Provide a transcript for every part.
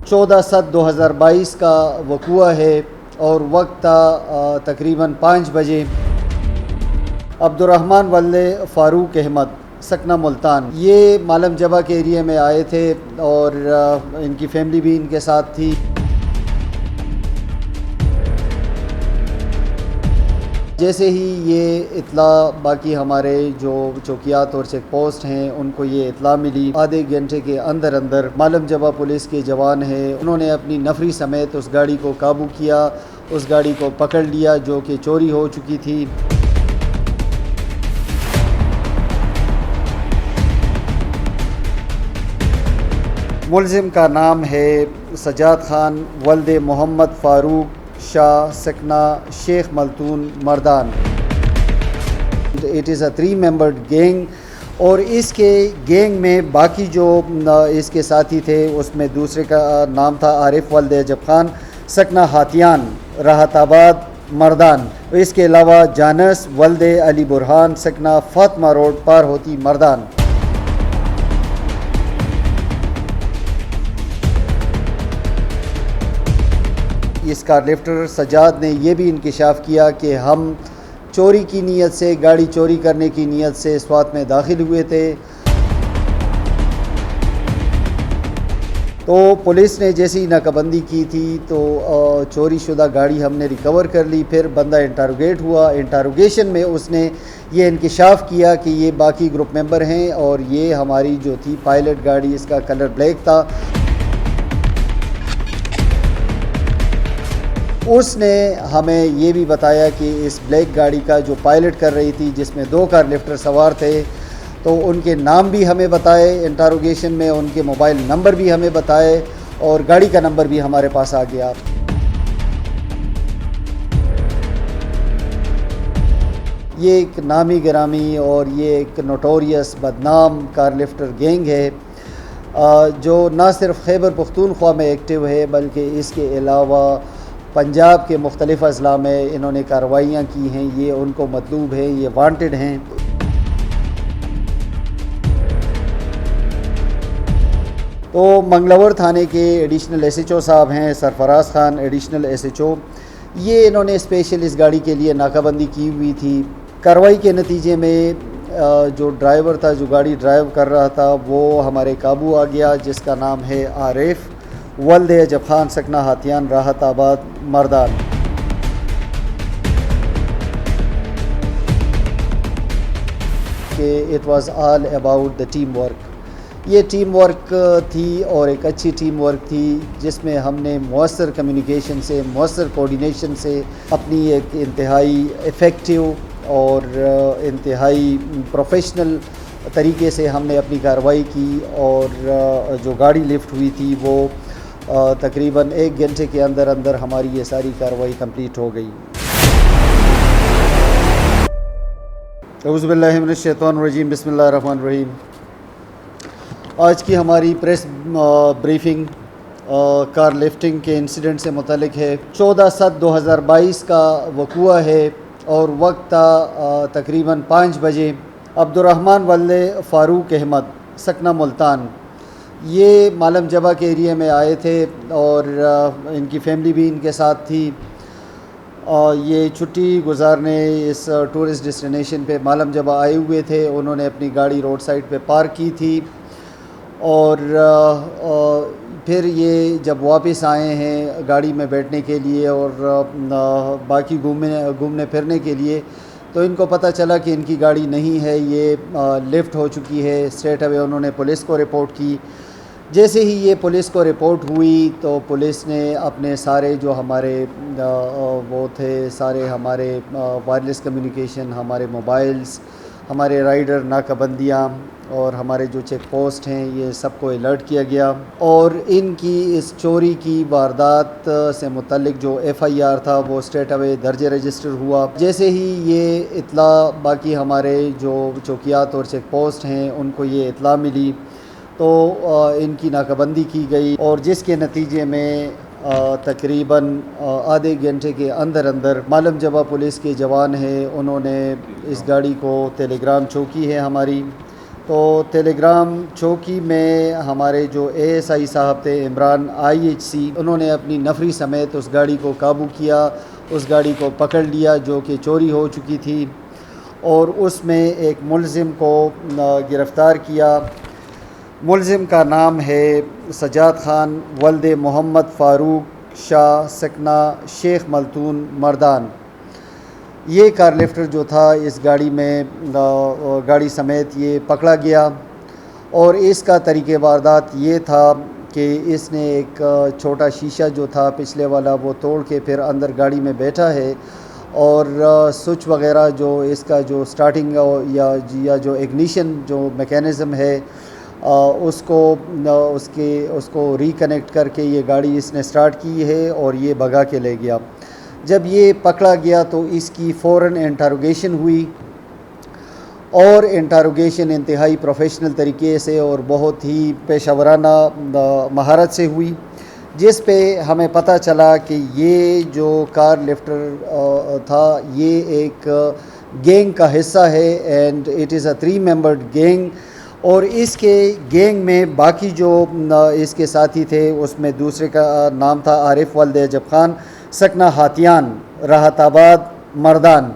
14/7/2022 का वक़ूआ है और वक्त था तकरीबन 5 बजे। अब्दुर्रहमान वल्द फ़ारूक अहमद सकना मुल्तान ये मालम जबा के एरिया में आए थे और इनकी फैमिली भी इनके साथ थी। जैसे ही ये इत्ला बाकी हमारे जो चौकियात और चेक पोस्ट हैं उनको ये इत्ला मिली, आधे घंटे के अंदर अंदर मालम जबा पुलिस के जवान हैं उन्होंने अपनी नफरी समेत उस गाड़ी को काबू किया, उस गाड़ी को पकड़ लिया जो कि चोरी हो चुकी थी। मुलजिम का नाम है सजाद खान वल्द मोहम्मद फ़ारूक शाह सकना शेख मलतून Mardan. It is a 3-membered gang और इसके गैंग में बाकी जो इसके साथी थे उसमें दूसरे का नाम था आरिफ वल्द अजब खान सकना हातियान राहताबाद मर्दान। इसके अलावा जानस वल्द अली बुरहान सकना फातमा रोड पार होती मर्दान। इस कार लिफ्टर सजाद ने यह भी इंकिशाफ किया कि हम चोरी की नीयत से, गाड़ी चोरी करने की नीयत से स्वात में दाखिल हुए थे। तो पुलिस ने जैसी नाकाबंदी की थी तो चोरी शुदा गाड़ी हमने रिकवर कर ली। फिर बंदा इंटरोगेट हुआ, इंटरोगेशन में उसने ये इंकिशाफ किया कि ये बाकी ग्रुप मेंबर हैं और ये हमारी जो थी पायलट गाड़ी, इसका कलर ब्लैक था। उसने हमें ये भी बताया कि इस ब्लैक गाड़ी का जो पायलट कर रही थी जिसमें 2 कार लिफ्टर सवार थे तो उनके नाम भी हमें बताए इंटरोगेशन में, उनके मोबाइल नंबर भी हमें बताए और गाड़ी का नंबर भी हमारे पास आ गया। ये एक नामी गिरामी और ये एक नोटोरियस बदनाम कार लिफ्टर गैंग है जो ना सिर्फ खैबर पख्तूनख्वा में एक्टिव है बल्कि इसके अलावा पंजाब के मुख्तलिफ़ अज़ला में इन्होंने कार्रवाइयाँ की हैं। ये उनको मतलूब है, ये वांटेड हैं। तो मंगलौर थाने के एडिशनल SHO साहब हैं सरफराज खान, एडिशनल SHO। ये इन्होंने स्पेशल इस गाड़ी के लिए नाकाबंदी की हुई थी। कार्रवाई के नतीजे में जो ड्राइवर था, जो गाड़ी ड्राइव कर रहा था, वो हमारे काबू आ गया, जिसका नाम है आरिफ वल्द अजब खान सकना हातियान राहताबाद मर्दान। कि it was all about the team work. ये टीम वर्क थी और एक अच्छी टीम वर्क थी जिसमें हमने मुअस्सर कम्युनिकेशन से, मुअस्सर कोऑर्डिनेशन से अपनी एक इंतहाई इफ़ेक्टिव और इंतहाई प्रोफेशनल तरीके से हमने अपनी कार्रवाई की और जो गाड़ी लिफ्ट हुई थी वो तकरीबन 1 घंटे के अंदर अंदर हमारी ये सारी कार्रवाई कंप्लीट हो गई। औज़ु बिल्लाहि मिनश शैतानिर रजीम, बिस्मिल्लाहिर रहमानिर रहीम। आज की हमारी प्रेस ब्रीफिंग कार लिफ्टिंग के इंसिडेंट से मुतल्लिक है। 14/7/2022 का वक़ूआ है और वक्त था तकरीबन 5 बजे। अब्दुर्रहमान वल्द फ़ारूक अहमद सकना मुल्तान ये मालम जबा के एरिया में आए थे और इनकी फैमिली भी इनके साथ थी। ये छुट्टी गुजारने इस टूरिस्ट डेस्टिनेशन पे मालम जबा आए हुए थे। उन्होंने अपनी गाड़ी रोड साइड पे पार्क की थी और फिर ये जब वापस आए हैं गाड़ी में बैठने के लिए और बाकी घूमने फिरने के लिए, तो इनको पता चला कि इनकी गाड़ी नहीं है, ये लिफ्ट हो चुकी है। स्ट्रेट अवे उन्होंने पुलिस को रिपोर्ट की। जैसे ही ये पुलिस को रिपोर्ट हुई तो पुलिस ने अपने सारे जो हमारे वो थे, सारे हमारे वायरलेस कम्युनिकेशन, हमारे मोबाइल्स, हमारे राइडर नाकाबंदियाँ और हमारे जो चेक पोस्ट हैं, ये सबको अलर्ट किया गया और इनकी इस चोरी की वारदात से मुतल्लिक जो FIR था वो स्ट्रेट अवे दर्ज रजिस्टर हुआ। जैसे ही ये इत्ला बाकी हमारे जो चौकियात और चेक पोस्ट हैं उनको ये इत्ला मिली तो इनकी नाकाबंदी की गई और जिसके नतीजे में तकरीबन आधे घंटे के अंदर अंदर मालम जबा पुलिस के जवान हैं उन्होंने इस गाड़ी को टेलीग्राम चौकी है हमारी, तो टेलीग्राम चौकी में हमारे जो एएसआई साहब थे इमरान आईएचसी, उन्होंने अपनी नफरी समेत उस गाड़ी को काबू किया, उस गाड़ी को पकड़ लिया जो कि चोरी हो चुकी थी, और उसमें एक मुलज़िम को गिरफ़्तार किया। मुलज़िम का नाम है सजाद ख़ान वल्द मोहम्मद फ़ारूक शाह सकना शेख मलतून मर्दान। ये कार लिफ्टर जो था इस गाड़ी में गाड़ी समेत ये पकड़ा गया, और इसका तरीक़े वारदात ये था कि इसने एक छोटा शीशा जो था पिछले वाला वो तोड़ के फिर अंदर गाड़ी में बैठा है, और स्विच वगैरह जो इसका जो स्टार्टिंग या जो इग्निशन जो मैकेनिज़्म है उसको रिकनेक्ट करके ये गाड़ी इसने स्टार्ट की है और ये भगा के ले गया। जब ये पकड़ा गया तो इसकी फ़ौरन इंटरोगेशन हुई, और इंटरोगेशन इंतहाई प्रोफेशनल तरीके से और बहुत ही पेशेवराना महारत से हुई, जिस पे हमें पता चला कि ये जो कार लिफ्टर था ये एक गैंग का हिस्सा है, and it is a 3 membered gang. और इसके गैंग में बाकी जो इसके साथी थे उसमें दूसरे का नाम था आरिफ वल्द अजब खान सकना हातियान राहताबाद मर्दान।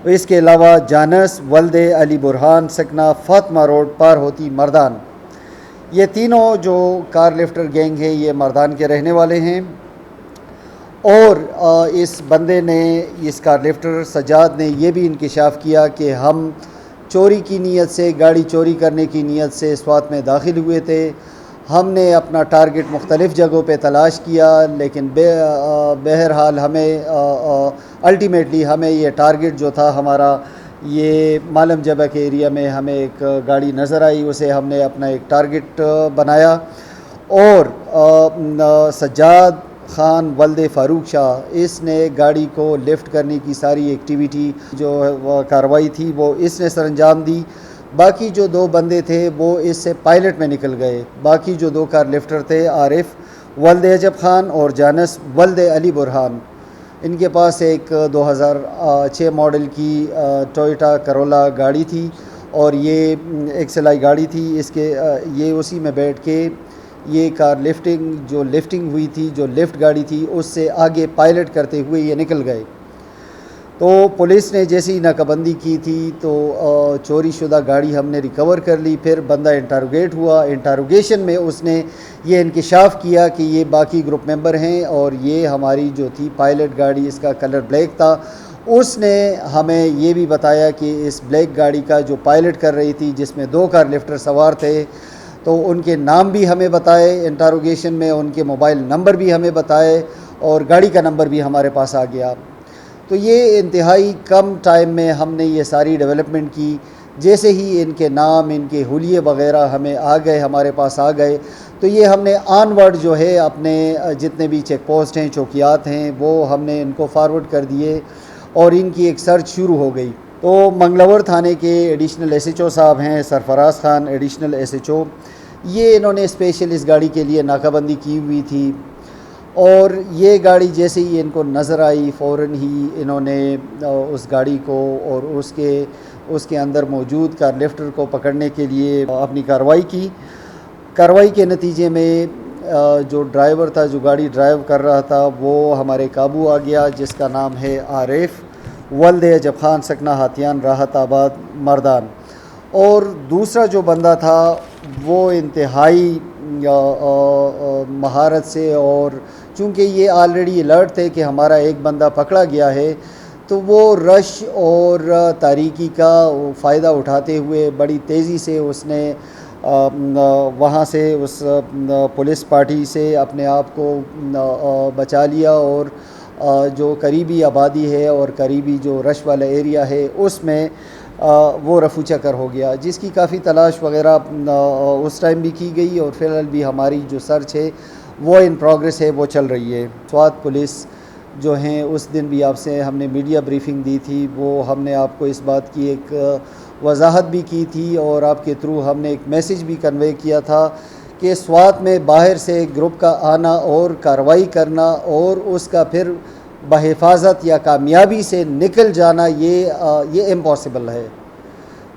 इसके अलावा जानस वल्द अली बुरहान सकना फातमा रोड पार होती मर्दान। ये तीनों जो कार लिफ्टर गैंग है ये मर्दान के रहने वाले हैं। और इस बंदे ने, इस कार लिफ्टर सजाद ने ये भी इंकिशाफ किया कि हम चोरी की नीयत से, गाड़ी चोरी करने की नीयत से स्वात में दाखिल हुए थे। हमने अपना टारगेट मुख्तलिफ़ जगहों पे तलाश किया, लेकिन बहरहाल हमें अल्टीमेटली हमें ये टारगेट जो था हमारा, ये मालम जबा के एरिया में हमें एक गाड़ी नज़र आई, उसे हमने अपना एक टारगेट बनाया, और सज्जाद ख़ान वल्द फ़ारूक शाह इसने गाड़ी को लिफ्ट करने की सारी एक्टिविटी जो कार्रवाई थी वो इसने सरअंजाम दी। बाकी जो 2 बंदे थे वो इससे पायलट में निकल गए। बाकी जो 2 कार लिफ्टर थे आरिफ वल्द अजब खान और जानस वल्द अली बुरहान, इनके पास एक 2006 मॉडल की टोयोटा करोला गाड़ी थी, और ये एक्सएलआई गाड़ी थी। ये उसी में बैठ के ये कार लिफ्टिंग हुई थी, जो लिफ्ट गाड़ी थी उससे आगे पायलट करते हुए ये निकल गए। तो पुलिस ने जैसी नाकाबंदी की थी तो चोरी शुदा गाड़ी हमने रिकवर कर ली। फिर बंदा इंटरोगेट हुआ। इंटरोगेशन में उसने ये इंकिशाफ किया कि ये बाकी ग्रुप मेंबर हैं, और ये हमारी जो थी पायलट गाड़ी, इसका कलर ब्लैक था। उसने हमें ये भी बताया कि इस ब्लैक गाड़ी का जो पायलट कर रही थी, जिसमें 2 कार लिफ्टर सवार थे, तो उनके नाम भी हमें बताए इंटरोगेशन में, उनके मोबाइल नंबर भी हमें बताए, और गाड़ी का नंबर भी हमारे पास आ गया। तो ये इंतहाई कम टाइम में हमने ये सारी डेवलपमेंट की। जैसे ही इनके नाम, इनके हुलिये वगैरह हमें आ गए, हमारे पास आ गए, तो ये हमने ऑनवर्ड जो है अपने जितने भी चेक पोस्ट हैं, चौकियात हैं, वो हमने इनको फारवर्ड कर दिए, और इनकी एक सर्च शुरू हो गई। तो मंगलवर थाने के एडिशनल एसएचओ साहब हैं सरफराज ख़ान, एडिशनल एसएचओ, ये इन्होंने स्पेशल इस गाड़ी के लिए नाकाबंदी की हुई थी, और ये गाड़ी जैसे ही इनको नज़र आई फ़ौरन ही इन्होंने उस गाड़ी को और उसके अंदर मौजूद कार लिफ्टर को पकड़ने के लिए अपनी कार्रवाई की। कार्रवाई के नतीजे में जो ड्राइवर था, जो गाड़ी ड्राइव कर रहा था, वो हमारे काबू आ गया, जिसका नाम है आरिफ वल्द अजब खान सकना हातियान राहताबाद मर्दान। और दूसरा जो बंदा था वो इंतहाई महारत से, और चूँकि ये ऑलरेडी अलर्ट थे कि हमारा एक बंदा पकड़ा गया है, तो वो रश और तारीकी का फ़ायदा उठाते हुए बड़ी तेज़ी से उसने वहाँ से उस पुलिस पार्टी से अपने आप को बचा लिया, और जो करीबी आबादी है और करीबी जो रश वाला एरिया है उसमें वो रफू चक्कर हो गया, जिसकी काफ़ी तलाश वगैरह उस टाइम भी की गई, और फ़िलहाल भी हमारी जो सर्च है वो इन प्रोग्रेस है, वो चल रही है। स्वात पुलिस जो हैं, उस दिन भी आपसे हमने मीडिया ब्रीफिंग दी थी, वो हमने आपको इस बात की एक वजाहत भी की थी, और आपके थ्रू हमने एक मैसेज भी कन्वे किया था कि स्वात में बाहर से ग्रुप का आना और कार्रवाई करना और उसका फिर बहिफाजत या कामयाबी से निकल जाना, ये इम्पॉसिबल है,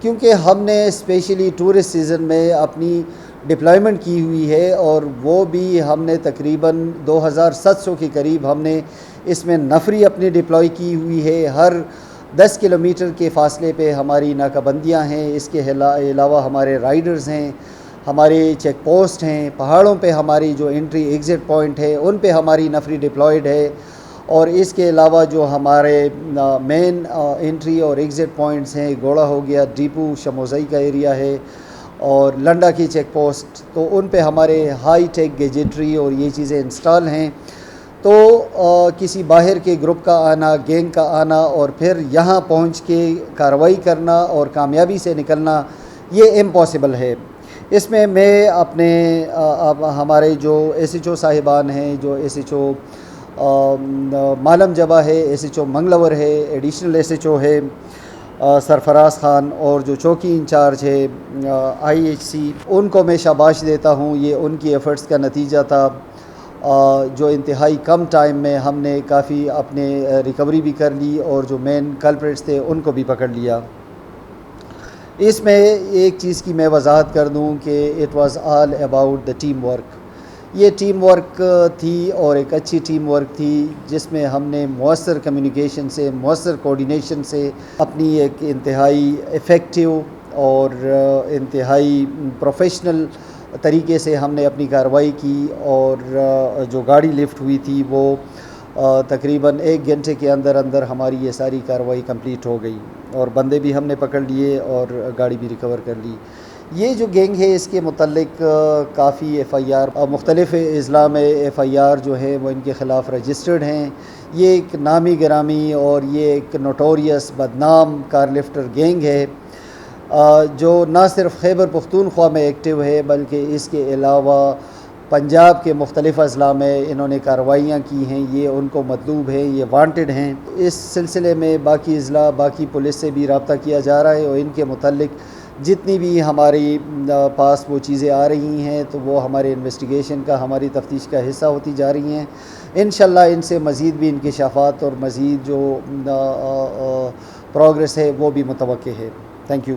क्योंकि हमने स्पेशली टूरिस्ट सीज़न में अपनी डिप्लॉयमेंट की हुई है और वो भी हमने तकरीबन 2700 के करीब हमने इसमें नफरी अपनी डिप्लॉय की हुई है। हर 10 किलोमीटर के फ़ासले पे हमारी नाकाबंदियाँ हैं, इसके अलावा हमारे राइडर्स हैं, हमारे चेक पोस्ट हैं, पहाड़ों पे हमारी जो एंट्री एग्ज़िट पॉइंट है उन पे हमारी नफरी डिप्लॉयड है। और इसके अलावा जो हमारे मेन एंट्री और एग्ज़िट पॉइंट्स हैं, घोड़ा हो गया, डीपू शमोज़ई का एरिया है और लंडा की चेक पोस्ट, तो उन पे हमारे हाई टेक गैजेट्री और ये चीज़ें इंस्टॉल हैं। तो किसी बाहर के ग्रुप का आना, गैंग का आना और फिर यहाँ पहुँच के कार्रवाई करना और कामयाबी से निकलना ये इम्पॉसिबल है। इसमें मैं अपने हमारे जो SHO साहिबान हैं, जो SHO मालम जबा है, SHO मंगलवर है, एडिशनल SHO है सरफराज ख़ान और जो चौकी इंचार्ज है IHC, उनको मैं शाबाश देता हूँ। ये उनकी एफ़र्ट्स का नतीजा था। जो इंतहाई कम टाइम में हमने काफ़ी अपने रिकवरी भी कर ली और जो मेन कल्प्रिट्स थे उनको भी पकड़ लिया। इसमें एक चीज़ की मैं वजाहत कर दूं कि it was all about the team work. ये टीम वर्क थी और एक अच्छी टीम वर्क थी जिसमें हमने मौसर कम्युनिकेशन से, मौसर कोऑर्डिनेशन से अपनी एक इंतहाई इफ़ेक्टिव और इंतहाई प्रोफेशनल तरीके से हमने अपनी कार्रवाई की और जो गाड़ी लिफ्ट हुई थी वो तकरीबन 1 घंटे के अंदर अंदर हमारी ये सारी कार्रवाई कंप्लीट हो गई और बंदे भी हमने पकड़ लिए और गाड़ी भी रिकवर कर ली। ये जो गैंग है इसके मुतल्लिक काफ़ी FIR मुख्तलिफ़ अज़ला में FIR जो है वो इनके ख़िलाफ़ रजिस्टर्ड हैं। ये एक नामी गिरामी और ये एक नोटोरियस बदनाम कार लिफ्टर गैंग है जो ना सिर्फ खैबर पख्तूनख्वा में एक्टिव है बल्कि इसके अलावा पंजाब के मुख्तलिफ़ अज़ला में इन्होंने कार्रवाइयाँ की हैं। ये उनको मतलूब हैं, ये वांटेड हैं। इस सिलसिले में बाकी अज़ला, बाकी पुलिस से भी रब्ता किया जा रहा है और इनके मुतल्लिक जितनी भी हमारी पास वो चीज़ें आ रही हैं तो वो हमारे इन्वेस्टिगेशन का, हमारी तफ्तीश का हिस्सा होती जा रही हैं। इंशाअल्लाह इनसे मज़ीद भी इंकिशाफ़ात और मज़ीद जो प्रोग्रेस है वो भी मुतवक्किल है। Thank you.